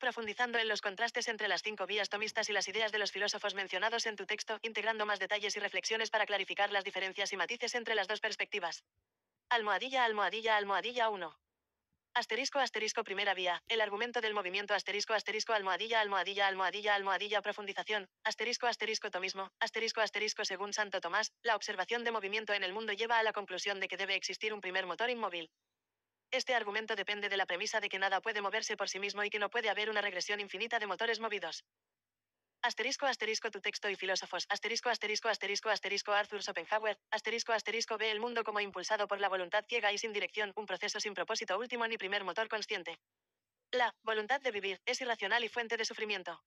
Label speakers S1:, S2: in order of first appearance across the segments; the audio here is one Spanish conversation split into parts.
S1: Profundizando en los contrastes entre las 5 vías tomistas y las ideas de los filósofos mencionados en tu texto, integrando más detalles y reflexiones para clarificar las diferencias y matices entre las dos perspectivas. Almohadilla, almohadilla, almohadilla 1. Asterisco, asterisco, primera vía. El argumento del movimiento asterisco, asterisco, almohadilla, almohadilla, almohadilla, almohadilla, profundización. Asterisco, asterisco, tomismo. Asterisco, asterisco, según Santo Tomás, la observación de movimiento en el mundo lleva a la conclusión de que debe existir un primer motor inmóvil. Este argumento depende de la premisa de que nada puede moverse por sí mismo y que no puede haber una regresión infinita de motores movidos. Asterisco, asterisco, tu texto y filósofos. Asterisco, asterisco, asterisco, asterisco, Arthur Schopenhauer. Asterisco, asterisco, ve el mundo como impulsado por la voluntad ciega y sin dirección, un proceso sin propósito último ni primer motor consciente. La voluntad de vivir es irracional y fuente de sufrimiento.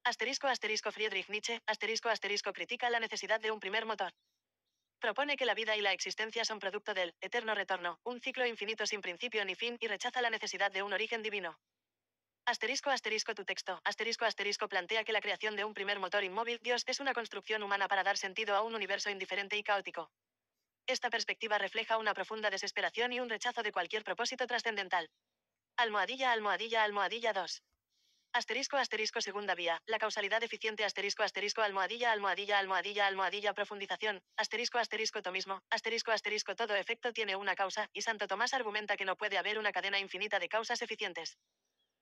S1: Asterisco, asterisco, Friedrich Nietzsche. Asterisco, asterisco, critica la necesidad de un primer motor. Propone que la vida y la existencia son producto del eterno retorno, un ciclo infinito sin principio ni fin, y rechaza la necesidad de un origen divino. Asterisco, asterisco, tu texto. Asterisco, asterisco, plantea que la creación de un primer motor inmóvil, Dios, es una construcción humana para dar sentido a un universo indiferente y caótico. Esta perspectiva refleja una profunda desesperación y un rechazo de cualquier propósito trascendental. Almohadilla, almohadilla, almohadilla 2. Asterisco, asterisco, segunda vía. La causalidad eficiente, asterisco, asterisco, almohadilla, almohadilla, almohadilla, almohadilla, profundización. Asterisco, asterisco, tomismo. Asterisco, asterisco, todo efecto tiene una causa, y Santo Tomás argumenta que no puede haber una cadena infinita de causas eficientes.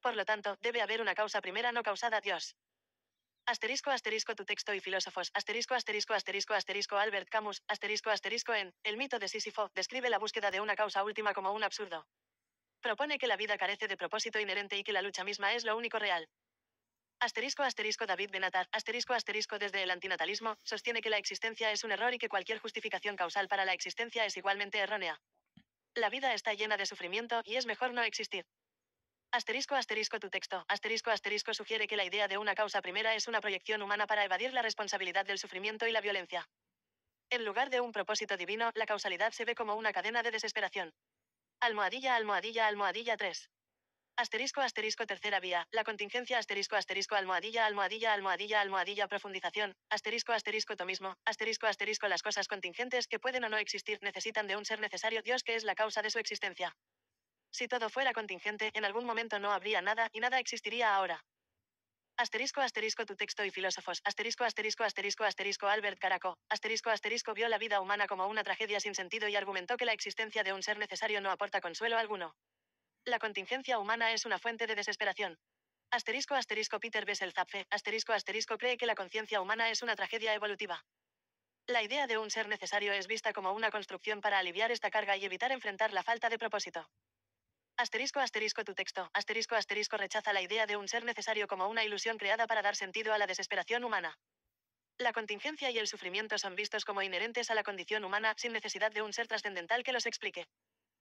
S1: Por lo tanto, debe haber una causa primera no causada, Dios. Asterisco, asterisco, tu texto y filósofos. Asterisco, asterisco, asterisco, asterisco, Albert Camus. Asterisco, asterisco, en El mito de Sísifo, describe la búsqueda de una causa última como un absurdo. Propone que la vida carece de propósito inherente y que la lucha misma es lo único real. Asterisco, asterisco, David Benatar. Asterisco, asterisco, desde el antinatalismo, sostiene que la existencia es un error y que cualquier justificación causal para la existencia es igualmente errónea. La vida está llena de sufrimiento y es mejor no existir. Asterisco, asterisco, tu texto. Asterisco, asterisco, sugiere que la idea de una causa primera es una proyección humana para evadir la responsabilidad del sufrimiento y la violencia. En lugar de un propósito divino, la causalidad se ve como una cadena de desesperación. Almohadilla, almohadilla, almohadilla 3. Asterisco, asterisco, tercera vía. La contingencia, asterisco, asterisco, almohadilla, almohadilla, almohadilla, almohadilla, profundización. Asterisco, asterisco, tomismo. Asterisco, asterisco, las cosas contingentes que pueden o no existir necesitan de un ser necesario, Dios, que es la causa de su existencia. Si todo fuera contingente, en algún momento no habría nada, y nada existiría ahora. Asterisco, asterisco, tu texto y filósofos. Asterisco, asterisco, asterisco, asterisco, Albert Caraco. Asterisco, asterisco, vio la vida humana como una tragedia sin sentido y argumentó que la existencia de un ser necesario no aporta consuelo alguno. La contingencia humana es una fuente de desesperación. Asterisco, asterisco, Peter Bessel-Zapfe. Asterisco, asterisco, cree que la conciencia humana es una tragedia evolutiva. La idea de un ser necesario es vista como una construcción para aliviar esta carga y evitar enfrentar la falta de propósito. Asterisco, asterisco, tu texto. Asterisco, asterisco, rechaza la idea de un ser necesario como una ilusión creada para dar sentido a la desesperación humana. La contingencia y el sufrimiento son vistos como inherentes a la condición humana, sin necesidad de un ser trascendental que los explique.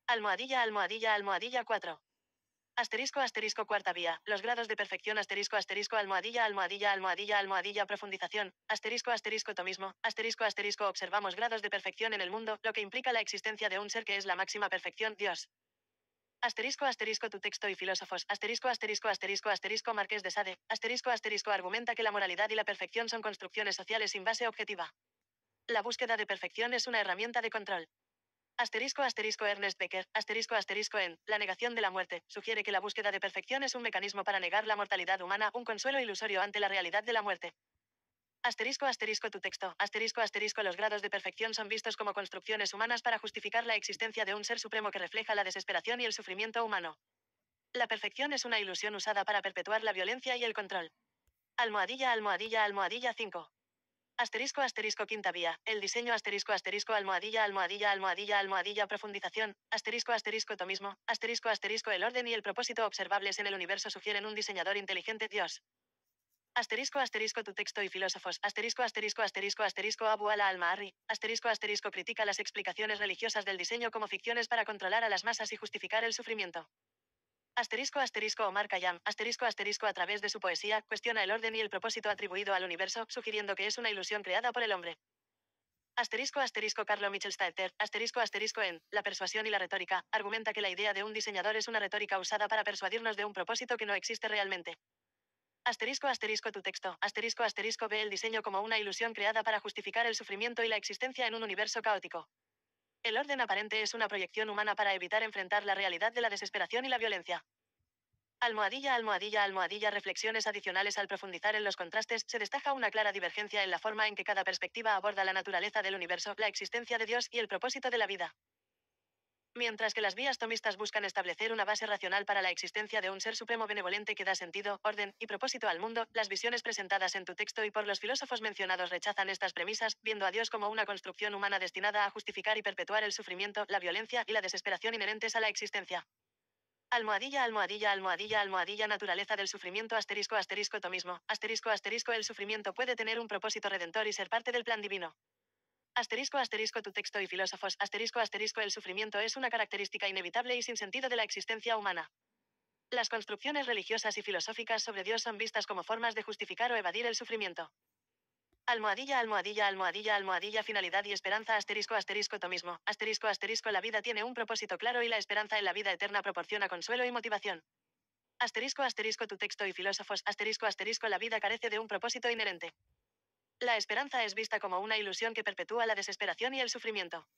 S1: Almohadilla, almohadilla, almohadilla 4. Asterisco, asterisco, cuarta vía. Los grados de perfección, asterisco, asterisco, almohadilla, almohadilla, almohadilla, almohadilla, profundización. Asterisco, asterisco, tomismo. Asterisco, asterisco, observamos grados de perfección en el mundo, lo que implica la existencia de un ser que es la máxima perfección, Dios. Asterisco, asterisco, tu texto y filósofos. Asterisco, asterisco, asterisco, asterisco, Marqués de Sade. Asterisco, asterisco, argumenta que la moralidad y la perfección son construcciones sociales sin base objetiva. La búsqueda de perfección es una herramienta de control. Asterisco, asterisco, Ernest Becker. Asterisco, asterisco, en La negación de la muerte. Sugiere que la búsqueda de perfección es un mecanismo para negar la mortalidad humana, un consuelo ilusorio ante la realidad de la muerte. Asterisco, asterisco, tu texto. Asterisco, asterisco, los grados de perfección son vistos como construcciones humanas para justificar la existencia de un ser supremo que refleja la desesperación y el sufrimiento humano. La perfección es una ilusión usada para perpetuar la violencia y el control. Almohadilla, almohadilla, almohadilla 5. Asterisco, asterisco, quinta vía. El diseño, asterisco, asterisco, almohadilla, almohadilla, almohadilla, almohadilla, profundización. Asterisco, asterisco, tomismo. Asterisco, asterisco, el orden y el propósito observables en el universo sugieren un diseñador inteligente, Dios. Asterisco, asterisco, tu texto y filósofos. Asterisco, asterisco, asterisco, asterisco, Abu al-Ma'arri. Asterisco, asterisco, critica las explicaciones religiosas del diseño como ficciones para controlar a las masas y justificar el sufrimiento. Asterisco, asterisco, Omar Khayyam. Asterisco, asterisco, a través de su poesía, cuestiona el orden y el propósito atribuido al universo, sugiriendo que es una ilusión creada por el hombre. Asterisco, asterisco, Carlo Michelstaedter. Asterisco, asterisco, en La persuasión y la retórica, argumenta que la idea de un diseñador es una retórica usada para persuadirnos de un propósito que no existe realmente. Asterisco, asterisco, tu texto. Asterisco, asterisco, ve el diseño como una ilusión creada para justificar el sufrimiento y la existencia en un universo caótico. El orden aparente es una proyección humana para evitar enfrentar la realidad de la desesperación y la violencia. Almohadilla, almohadilla, almohadilla. Reflexiones adicionales. Al profundizar en los contrastes, se destaca una clara divergencia en la forma en que cada perspectiva aborda la naturaleza del universo, la existencia de Dios y el propósito de la vida. Mientras que las vías tomistas buscan establecer una base racional para la existencia de un ser supremo benevolente que da sentido, orden y propósito al mundo, las visiones presentadas en tu texto y por los filósofos mencionados rechazan estas premisas, viendo a Dios como una construcción humana destinada a justificar y perpetuar el sufrimiento, la violencia y la desesperación inherentes a la existencia. Almohadilla, almohadilla, almohadilla, almohadilla. Naturaleza del sufrimiento. Asterisco, asterisco. Tomismo. Asterisco, asterisco. El sufrimiento puede tener un propósito redentor y ser parte del plan divino. Asterisco, asterisco. Tu texto y filósofos. Asterisco, asterisco. El sufrimiento es una característica inevitable y sin sentido de la existencia humana. Las construcciones religiosas y filosóficas sobre Dios son vistas como formas de justificar o evadir el sufrimiento. Almohadilla, almohadilla, almohadilla, almohadilla. Finalidad y esperanza. Asterisco, asterisco. Tomismo. Asterisco, asterisco. La vida tiene un propósito claro y la esperanza en la vida eterna proporciona consuelo y motivación. Asterisco, asterisco. Tu texto y filósofos. Asterisco, asterisco. La vida carece de un propósito inherente. La esperanza es vista como una ilusión que perpetúa la desesperación y el sufrimiento.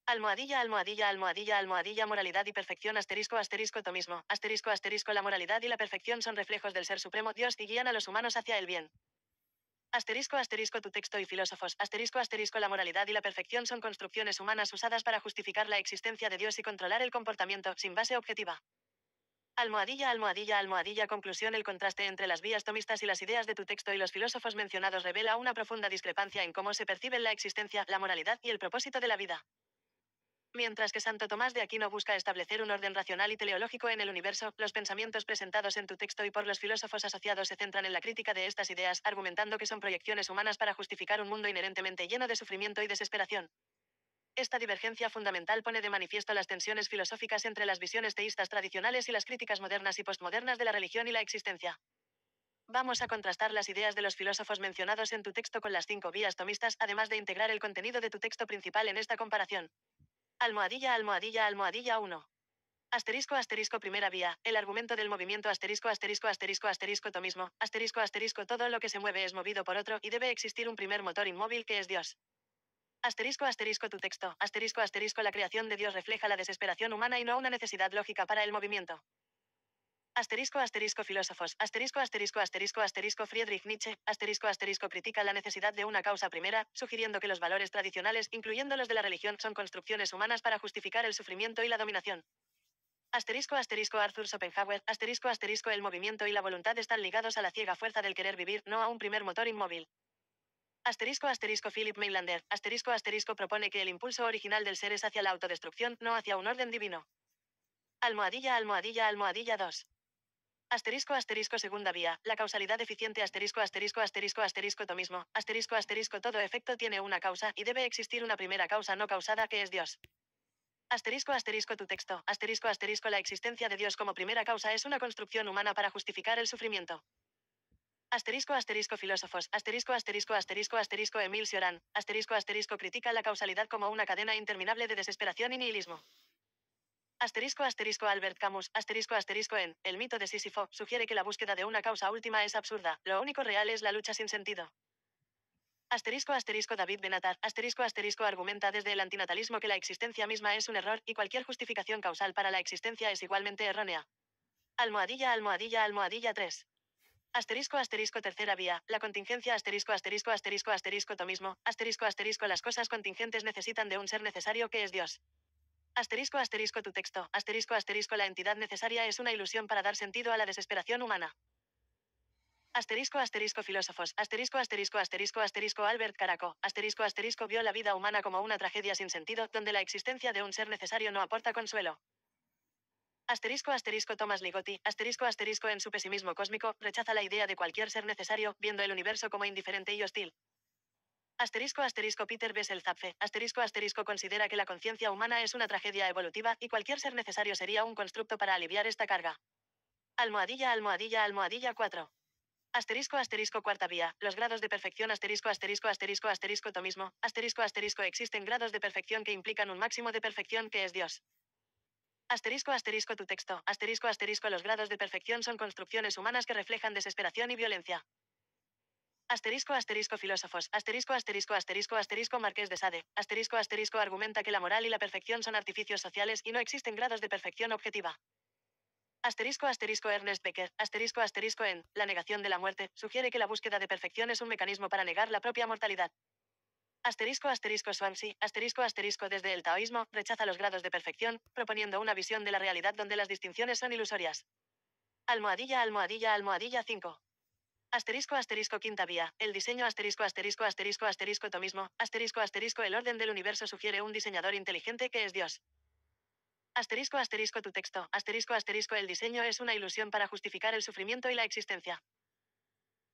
S1: Almohadilla, almohadilla, almohadilla, almohadilla. Moralidad y perfección. Asterisco, asterisco. Tomismo. Asterisco, asterisco. La moralidad y la perfección son reflejos del Ser Supremo Dios y guían a los humanos hacia el bien. Asterisco, asterisco. Tu texto y filósofos. Asterisco, asterisco. La moralidad y la perfección son construcciones humanas usadas para justificar la existencia de Dios y controlar el comportamiento, sin base objetiva. Almohadilla, almohadilla, almohadilla. Conclusión. El contraste entre las vías tomistas y las ideas de tu texto y los filósofos mencionados revela una profunda discrepancia en cómo se perciben la existencia, la moralidad y el propósito de la vida. Mientras que Santo Tomás de Aquino busca establecer un orden racional y teleológico en el universo, los pensamientos presentados en tu texto y por los filósofos asociados se centran en la crítica de estas ideas, argumentando que son proyecciones humanas para justificar un mundo inherentemente lleno de sufrimiento y desesperación. Esta divergencia fundamental pone de manifiesto las tensiones filosóficas entre las visiones teístas tradicionales y las críticas modernas y postmodernas de la religión y la existencia. Vamos a contrastar las ideas de los filósofos mencionados en tu texto con las 5 vías tomistas, además de integrar el contenido de tu texto principal en esta comparación. Almohadilla, almohadilla, almohadilla 1. Asterisco, asterisco. Primera vía. El argumento del movimiento. Asterisco, asterisco, asterisco, asterisco. Tomismo. Asterisco, asterisco. Todo lo que se mueve es movido por otro, y debe existir un primer motor inmóvil que es Dios. Asterisco, asterisco. Tu texto. Asterisco, asterisco. La creación de Dios refleja la desesperación humana y no una necesidad lógica para el movimiento. Asterisco, asterisco. Filósofos. Asterisco, asterisco, asterisco, asterisco. Friedrich Nietzsche. Asterisco, asterisco. Critica la necesidad de una causa primera, sugiriendo que los valores tradicionales, incluyendo los de la religión, son construcciones humanas para justificar el sufrimiento y la dominación. Asterisco, asterisco. Arthur Schopenhauer. Asterisco, asterisco. El movimiento y la voluntad están ligados a la ciega fuerza del querer vivir, no a un primer motor inmóvil. Asterisco, asterisco. Philip Mailander. Asterisco, asterisco. Propone que el impulso original del ser es hacia la autodestrucción, no hacia un orden divino. Almohadilla, almohadilla, almohadilla 2. Asterisco, asterisco. Segunda vía. La causalidad eficiente. Asterisco, asterisco, asterisco, asterisco. Tomismo. Asterisco, asterisco. Todo efecto tiene una causa, y debe existir una primera causa no causada, que es Dios. Asterisco, asterisco. Tu texto. Asterisco, asterisco. La existencia de Dios como primera causa es una construcción humana para justificar el sufrimiento. Asterisco, asterisco. Filósofos. Asterisco, asterisco, asterisco, asterisco. Émile Cioran. Asterisco, asterisco. Critica la causalidad como una cadena interminable de desesperación y nihilismo. Asterisco, asterisco. Albert Camus. Asterisco, asterisco. En El mito de Sísifo sugiere que la búsqueda de una causa última es absurda. Lo único real es la lucha sin sentido. Asterisco, asterisco. David Benatar. Asterisco, asterisco. Argumenta desde el antinatalismo que la existencia misma es un error, y cualquier justificación causal para la existencia es igualmente errónea. Almohadilla, almohadilla, almohadilla 3. Asterisco, asterisco. Tercera vía. La contingencia. Asterisco, asterisco, asterisco, asterisco. Tomismo. Asterisco, asterisco. Las cosas contingentes necesitan de un ser necesario que es Dios. Asterisco, asterisco. Tu texto. Asterisco, asterisco. La entidad necesaria es una ilusión para dar sentido a la desesperación humana. Asterisco, asterisco. Filósofos. Asterisco, asterisco, asterisco, asterisco. Albert Caraco. Asterisco, asterisco. Vio la vida humana como una tragedia sin sentido, donde la existencia de un ser necesario no aporta consuelo. Asterisco, asterisco. Thomas Ligotti. Asterisco, asterisco. En su pesimismo cósmico, rechaza la idea de cualquier ser necesario, viendo el universo como indiferente y hostil. Asterisco, asterisco. Peter Bessel-Zapfe. Asterisco, asterisco. Considera que la conciencia humana es una tragedia evolutiva, y cualquier ser necesario sería un constructo para aliviar esta carga. Almohadilla, almohadilla, almohadilla 4. Asterisco, asterisco. Cuarta vía. Los grados de perfección. Asterisco, asterisco, asterisco, asterisco. Tomismo. Asterisco, asterisco. Existen grados de perfección que implican un máximo de perfección que es Dios. Asterisco, asterisco. Tu texto. Asterisco, asterisco. Los grados de perfección son construcciones humanas que reflejan desesperación y violencia. Asterisco, asterisco. Filósofos. Asterisco, asterisco, asterisco, asterisco. Marqués de Sade. Asterisco, asterisco. Argumenta que la moral y la perfección son artificios sociales y no existen grados de perfección objetiva. Asterisco asterisco Ernest Becker, asterisco asterisco en La negación de la muerte, sugiere que la búsqueda de perfección es un mecanismo para negar la propia mortalidad. Asterisco asterisco Swansea, asterisco asterisco desde el taoísmo, rechaza los grados de perfección, proponiendo una visión de la realidad donde las distinciones son ilusorias. Almohadilla almohadilla almohadilla 5. Asterisco asterisco quinta vía, el diseño asterisco asterisco asterisco asterisco tomismo, asterisco asterisco el orden del universo sugiere un diseñador inteligente que es Dios. Asterisco asterisco tu texto, asterisco asterisco el diseño es una ilusión para justificar el sufrimiento y la existencia.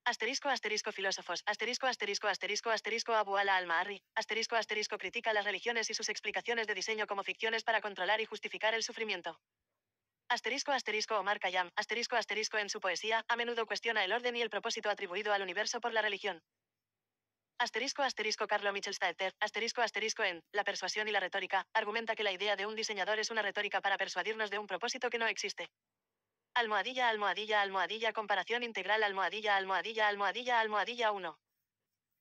S1: Asterisco asterisco filósofos, asterisco asterisco asterisco asterisco Abu ala al-Ma'arri, asterisco asterisco critica las religiones y sus explicaciones de diseño como ficciones para controlar y justificar el sufrimiento. Asterisco asterisco Omar Khayyam, asterisco asterisco en su poesía, a menudo cuestiona el orden y el propósito atribuido al universo por la religión. Asterisco asterisco Carlo Michelstaedter, asterisco asterisco en La persuasión y la retórica, argumenta que la idea de un diseñador es una retórica para persuadirnos de un propósito que no existe. Almohadilla almohadilla almohadilla comparación integral almohadilla almohadilla almohadilla almohadilla 1.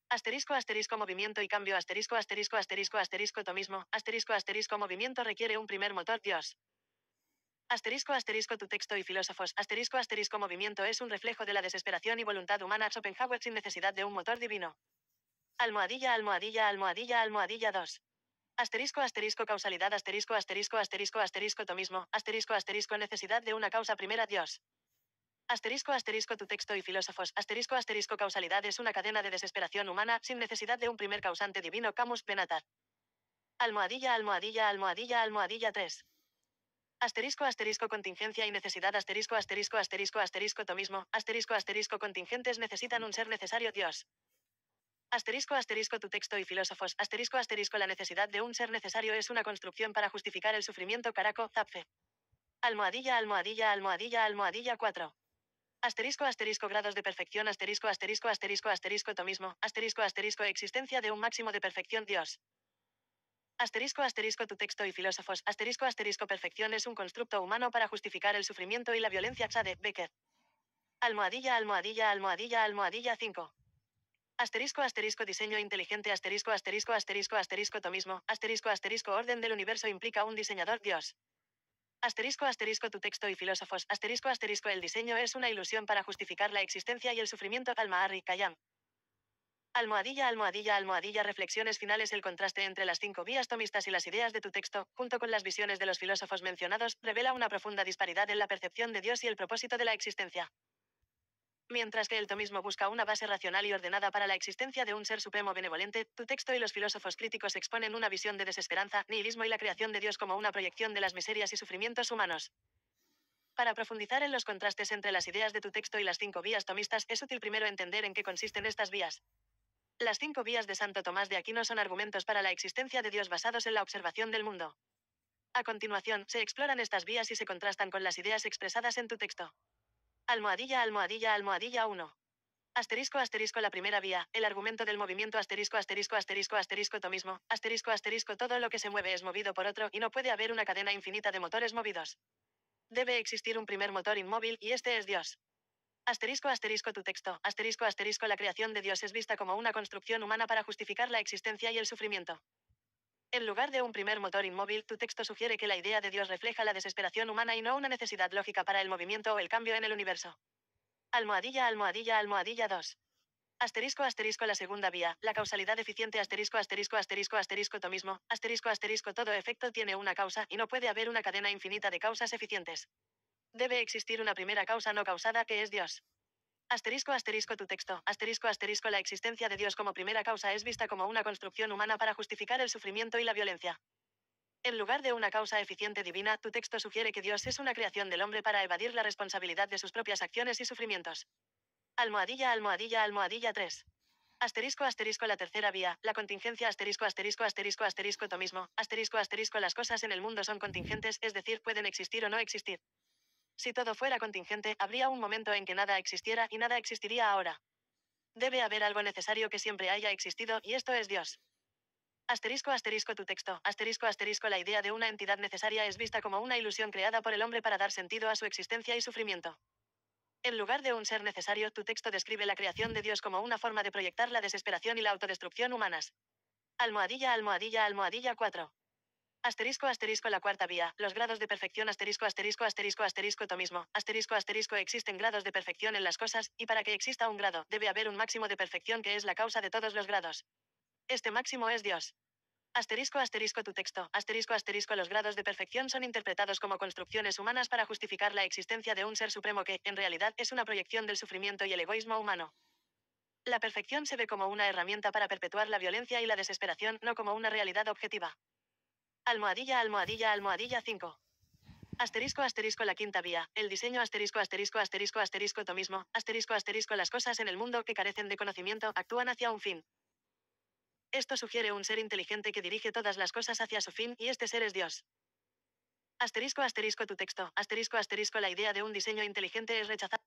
S1: Asterisco asterisco movimiento y cambio asterisco asterisco asterisco asterisco tomismo, asterisco asterisco movimiento requiere un primer motor Dios. Asterisco asterisco tu texto y filósofos, asterisco asterisco movimiento es un reflejo de la desesperación y voluntad humana Schopenhauer sin necesidad de un motor divino. Almohadilla almohadilla almohadilla almohadilla 2. Asterisco asterisco causalidad asterisco asterisco asterisco asterisco tomismo, asterisco asterisco necesidad de una causa primera Dios. Asterisco asterisco tu texto y filósofos, asterisco asterisco causalidad es una cadena de desesperación humana sin necesidad de un primer causante divino Camus Benatar. Almohadilla almohadilla almohadilla almohadilla 3. Asterisco asterisco contingencia y necesidad asterisco asterisco asterisco asterisco tomismo, asterisco asterisco contingentes necesitan un ser necesario Dios. Asterisco asterisco tu texto y filósofos, asterisco asterisco la necesidad de un ser necesario es una construcción para justificar el sufrimiento Caraco, Zapfe. Almohadilla almohadilla almohadilla almohadilla 4. Asterisco asterisco grados de perfección asterisco asterisco asterisco asterisco tomismo, asterisco asterisco existencia de un máximo de perfección Dios. Asterisco asterisco tu texto y filósofos, asterisco asterisco perfección es un constructo humano para justificar el sufrimiento y la violencia Xade, Becker. Almohadilla almohadilla almohadilla almohadilla 5. Asterisco asterisco diseño inteligente asterisco asterisco asterisco asterisco tomismo, asterisco asterisco orden del universo implica un diseñador Dios. Asterisco asterisco tu texto y filósofos, asterisco asterisco el diseño es una ilusión para justificar la existencia y el sufrimiento Al-Ma'arri, Khayyam. Almohadilla almohadilla almohadilla reflexiones finales el contraste entre las 5 vías tomistas y las ideas de tu texto, junto con las visiones de los filósofos mencionados, revela una profunda disparidad en la percepción de Dios y el propósito de la existencia. Mientras que el tomismo busca una base racional y ordenada para la existencia de un ser supremo benevolente, tu texto y los filósofos críticos exponen una visión de desesperanza, nihilismo y la creación de Dios como una proyección de las miserias y sufrimientos humanos. Para profundizar en los contrastes entre las ideas de tu texto y las 5 vías tomistas, es útil primero entender en qué consisten estas vías. Las 5 vías de Santo Tomás de Aquino son argumentos para la existencia de Dios basados en la observación del mundo. A continuación, se exploran estas vías y se contrastan con las ideas expresadas en tu texto. Almohadilla almohadilla almohadilla 1. Asterisco asterisco la primera vía, el argumento del movimiento asterisco asterisco asterisco asterisco tomismo, asterisco asterisco todo lo que se mueve es movido por otro y no puede haber una cadena infinita de motores movidos. Debe existir un primer motor inmóvil y este es Dios. Asterisco asterisco tu texto, asterisco asterisco la creación de Dios es vista como una construcción humana para justificar la existencia y el sufrimiento. En lugar de un primer motor inmóvil, tu texto sugiere que la idea de Dios refleja la desesperación humana y no una necesidad lógica para el movimiento o el cambio en el universo. Almohadilla almohadilla almohadilla 2. Asterisco asterisco la segunda vía, la causalidad eficiente asterisco asterisco asterisco asterisco tomismo, asterisco asterisco todo efecto tiene una causa y no puede haber una cadena infinita de causas eficientes. Debe existir una primera causa no causada que es Dios. Asterisco asterisco tu texto, asterisco asterisco la existencia de Dios como primera causa es vista como una construcción humana para justificar el sufrimiento y la violencia. En lugar de una causa eficiente divina, tu texto sugiere que Dios es una creación del hombre para evadir la responsabilidad de sus propias acciones y sufrimientos. Almohadilla almohadilla almohadilla 3. Asterisco asterisco la tercera vía, la contingencia asterisco asterisco asterisco asterisco tomismo, asterisco asterisco las cosas en el mundo son contingentes, es decir, pueden existir o no existir. Si todo fuera contingente, habría un momento en que nada existiera y nada existiría ahora. Debe haber algo necesario que siempre haya existido y esto es Dios. Asterisco asterisco tu texto, asterisco asterisco la idea de una entidad necesaria es vista como una ilusión creada por el hombre para dar sentido a su existencia y sufrimiento. En lugar de un ser necesario, tu texto describe la creación de Dios como una forma de proyectar la desesperación y la autodestrucción humanas. Almohadilla almohadilla almohadilla 4. Asterisco asterisco la cuarta vía. Los grados de perfección asterisco asterisco asterisco asterisco tomismo. Asterisco asterisco existen grados de perfección en las cosas, y para que exista un grado, debe haber un máximo de perfección que es la causa de todos los grados. Este máximo es Dios. Asterisco asterisco tu texto. Asterisco asterisco los grados de perfección son interpretados como construcciones humanas para justificar la existencia de un ser supremo que, en realidad, es una proyección del sufrimiento y el egoísmo humano. La perfección se ve como una herramienta para perpetuar la violencia y la desesperación, no como una realidad objetiva. Almohadilla almohadilla almohadilla 5. Asterisco asterisco la quinta vía. El diseño asterisco asterisco asterisco asterisco tomismo. Asterisco asterisco las cosas en el mundo que carecen de conocimiento actúan hacia un fin. Esto sugiere un ser inteligente que dirige todas las cosas hacia su fin, y este ser es Dios. Asterisco asterisco tu texto. Asterisco asterisco la idea de un diseño inteligente es rechazada.